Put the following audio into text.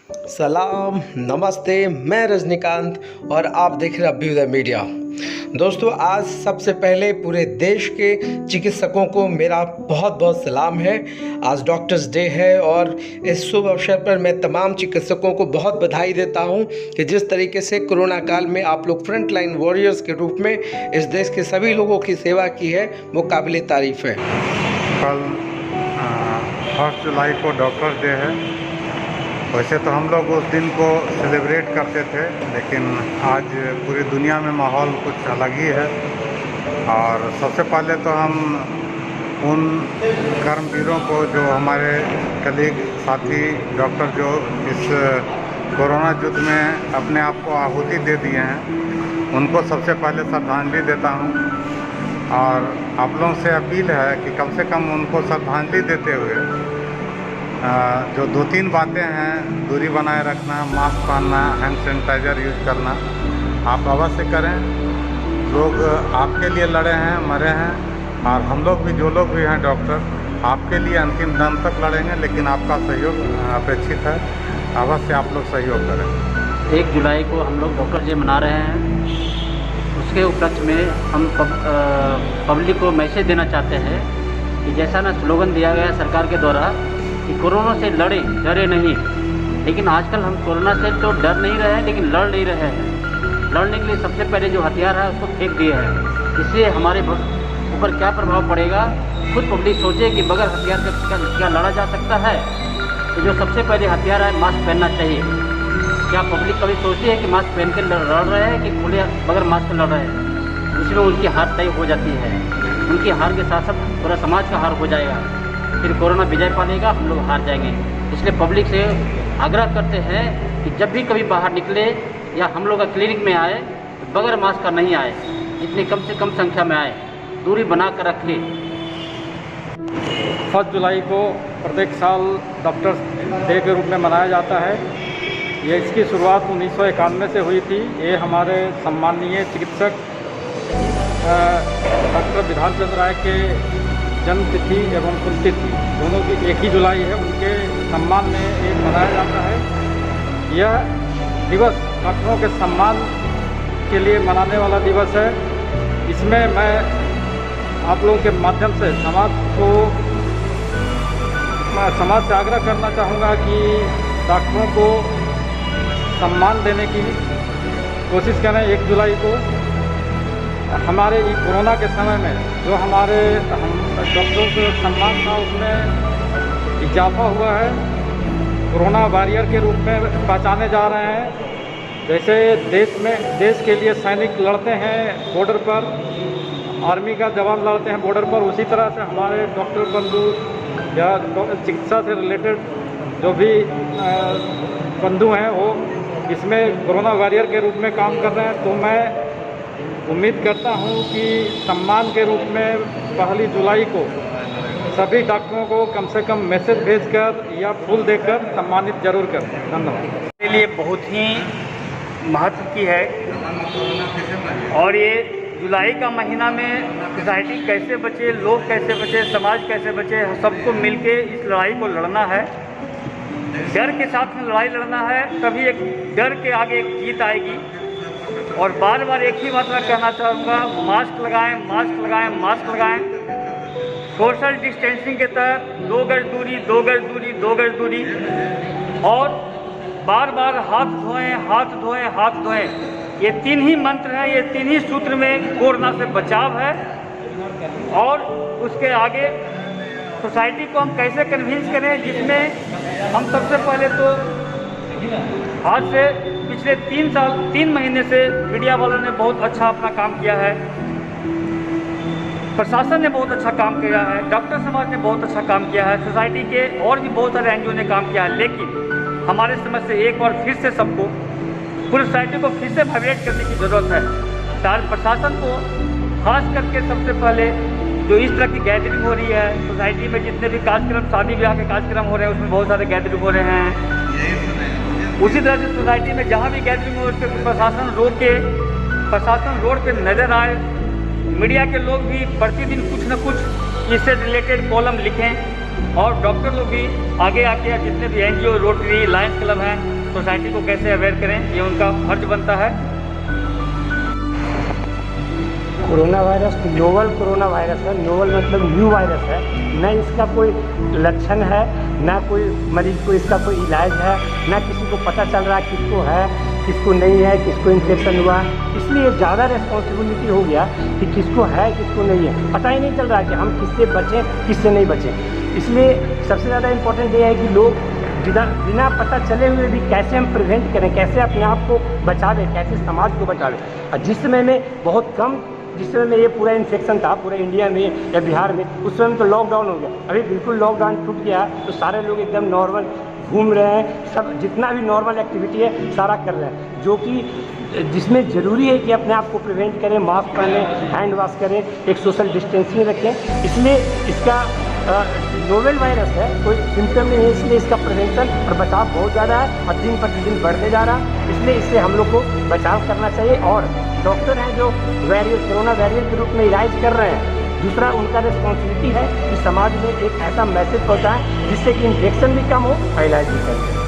सलाम, नमस्ते। मैं रजनीकांत और आप देख रहे हैं अभ्युदय मीडिया। दोस्तों, आज सबसे पहले पूरे देश के चिकित्सकों को मेरा बहुत बहुत सलाम है। आज डॉक्टर्स डे है और इस शुभ अवसर पर मैं तमाम चिकित्सकों को बहुत बधाई देता हूं कि जिस तरीके से कोरोना काल में आप लोग फ्रंट लाइन वॉरियर्स के रूप में इस देश के सभी लोगों की सेवा की है, वो काबिल तारीफ़ है। कल 1 जुलाई को डॉक्टर्स डे है। वैसे तो हम लोग उस दिन को सेलिब्रेट करते थे, लेकिन आज पूरी दुनिया में माहौल कुछ अलग ही है। और सबसे पहले तो हम उन कर्मवीरों को, जो हमारे कलीग साथी डॉक्टर जो इस कोरोना युद्ध में अपने आप को आहुति दे दिए हैं, उनको सबसे पहले श्रद्धांजलि देता हूं। और आप लोगों से अपील है कि कम से कम उनको श्रद्धांजलि देते हुए जो 2-3 बातें हैं, दूरी बनाए रखना, मास्क पहनना, हैंड सैनिटाइज़र यूज करना, आप अवश्य करें। लोग आपके लिए लड़े हैं, मरे हैं, और हम लोग भी, जो लोग भी हैं डॉक्टर, आपके लिए अंतिम दम तक लड़ेंगे, लेकिन आपका सहयोग अपेक्षित है। अवश्य आप लोग सहयोग करें। 1 जुलाई को हम लोग डॉक्टर डे मना रहे हैं। उसके उपलक्ष्य में हम पब्लिक को मैसेज देना चाहते हैं कि जैसा ना स्लोगन दिया गया सरकार के द्वारा कि कोरोना से डरे नहीं, लेकिन आजकल हम कोरोना से तो डर नहीं रहे हैं, लेकिन लड़ नहीं रहे हैं। लड़ने के लिए सबसे पहले जो हथियार है उसको फेंक दिए हैं। इससे हमारे ऊपर क्या प्रभाव पड़ेगा, खुद पब्लिक सोचे कि बगैर हथियार का क्या लड़ा जा सकता है। तो जो सबसे पहले हथियार है, मास्क पहनना चाहिए। क्या पब्लिक कभी सोचती है कि मास्क पहन के लड़ रहे हैं कि खुले बगैर मास्क लड़ रहे हैं? इसमें उनकी हार तय हो जाती है। उनकी हार के साथ साथ पूरा समाज का हार हो जाएगा। फिर कोरोना विजय पालेगा, हम लोग हार जाएंगे। इसलिए पब्लिक से आग्रह करते हैं कि जब भी कभी बाहर निकले या हम लोग का क्लिनिक में आए तो बगैर मास्क का नहीं आए, जितनी कम से कम संख्या में आए, दूरी बना कर रखें। 1 जुलाई को प्रत्येक साल डॉक्टर्स डे के रूप में मनाया जाता है। ये इसकी शुरुआत 1991 से हुई थी। ये हमारे सम्माननीय चिकित्सक डॉक्टर विधान चंद्र राय के जन्म तिथि एवं पुण्यतिथि दोनों की 1 ही जुलाई है। उनके सम्मान में ये मनाया जाता है। यह दिवस डॉक्टरों के सम्मान के लिए मनाने वाला दिवस है। इसमें मैं आप लोगों के माध्यम से समाज से आग्रह करना चाहूँगा कि डॉक्टरों को सम्मान देने की कोशिश करें। 1 जुलाई को हमारे कोरोना के समय में जो हमारे डॉक्टरों का सम्मान था, उसमें इजाफा हुआ है। कोरोना वॉरियर के रूप में पहचाने जा रहे हैं। जैसे देश के लिए सैनिक लड़ते हैं बॉर्डर पर, आर्मी का जवान लड़ते हैं बॉर्डर पर, उसी तरह से हमारे डॉक्टर बंधु या चिकित्सा से रिलेटेड जो भी बंधु हैं, वो इसमें कोरोना वॉरियर के रूप में काम कर रहे हैं। तो मैं उम्मीद करता हूं कि सम्मान के रूप में 1 जुलाई को सभी डॉक्टरों को कम से कम मैसेज भेजकर या फूल देकर सम्मानित जरूर करें। धन्यवाद। के लिए बहुत ही महत्व की है। और ये जुलाई का महीना में सोसाइटी कैसे बचे, लोग कैसे बचे, समाज कैसे बचे, सबको मिलके इस लड़ाई को लड़ना है। डर के साथ में लड़ाई लड़ना है, तभी एक डर के आगे एक जीत आएगी। और बार बार एक ही बात मैं कहना चाहूँगा, मास्क लगाएं, मास्क लगाएं, मास्क लगाएं। सोशल डिस्टेंसिंग के तहत 2 गज दूरी, 2 गज दूरी, 2 गज दूरी, और बार बार हाथ धोएं, हाथ धोएं, हाथ धोएं। ये 3 ही मंत्र हैं, ये 3 ही सूत्र में कोरोना से बचाव है। और उसके आगे सोसाइटी को हम कैसे कन्विंस करें, जिसमें हम सबसे पहले तो आज से पिछले 3 महीने से मीडिया वालों ने बहुत अच्छा अपना काम किया है, प्रशासन ने बहुत अच्छा काम किया है, डॉक्टर समाज ने बहुत अच्छा काम किया है, सोसाइटी के और भी बहुत सारे एनजीओ ने काम किया है। लेकिन हमारे समझ से एक बार फिर से सबको, पूरी सोसाइटी को फिर से वाइब्रेट करने की ज़रूरत है। सारे प्रशासन को खास करके सबसे पहले जो इस तरह की गैदरिंग हो रही है सोसाइटी में, जितने भी कार्यक्रम, शादी ब्याह के कार्यक्रम हो रहे हैं, उसमें बहुत सारे गैदरिंग हो रहे हैं। उसी तरह से सोसाइटी में जहाँ भी गैदरिंग हो, उसके प्रशासन रोड पे नज़र आए। मीडिया के लोग भी प्रतिदिन कुछ न कुछ इससे रिलेटेड कॉलम लिखें, और डॉक्टर लोग भी आगे आके जितने भी एनजीओ, रोटरी, लायंस क्लब हैं, सोसाइटी को कैसे अवेयर करें, ये उनका फर्ज बनता है। Corona virus novel corona virus है। नोवल मतलब न्यू वायरस है, न इसका कोई लक्षण है, ना कोई मरीज को इसका कोई इलाज है, ना किसी को पता चल रहा है किसको है किसको नहीं है, किसको इन्फेक्शन हुआ। इसलिए ज़्यादा रिस्पॉन्सिबिलिटी हो गया कि किसको है किसको नहीं है, पता ही नहीं चल रहा कि हम किससे बचें किससे नहीं बचें। इसलिए सबसे ज़्यादा इम्पोर्टेंट ये है कि लोग बिना पता चले हुए भी कैसे हम प्रिवेंट करें, कैसे अपने आप को बचावें, कैसे समाज को बचावें। और जिस समय में बहुत कम जिस समय में ये पूरा इन्फेक्शन था पूरे इंडिया में या बिहार में, उस समय तो लॉकडाउन हो गया। अभी बिल्कुल लॉकडाउन टूट गया तो सारे लोग एकदम नॉर्मल घूम रहे हैं, सब जितना भी नॉर्मल एक्टिविटी है सारा कर रहे हैं, जो कि जिसमें ज़रूरी है कि अपने आप को प्रिवेंट करें, मास्क पहनें, हैंड वॉश करें, एक सोशल डिस्टेंसिंग रखें। इसलिए इसका नोवेल वायरस है, कोई सिम्टम नहीं है, इसलिए इसका प्रिवेंशन और बचाव बहुत ज़्यादा है और दिन प्रतिदिन बढ़ते जा रहा है। इसलिए इससे हम लोग को बचाव करना चाहिए। और डॉक्टर हैं जो कोरोना वैरिएंट के रूप में इलाज कर रहे हैं, दूसरा उनका रिस्पॉन्सिबिलिटी है कि समाज में एक ऐसा मैसेज पहुँचाएं जिससे कि इन्फेक्शन भी कम हो और इलाज भी कम हो।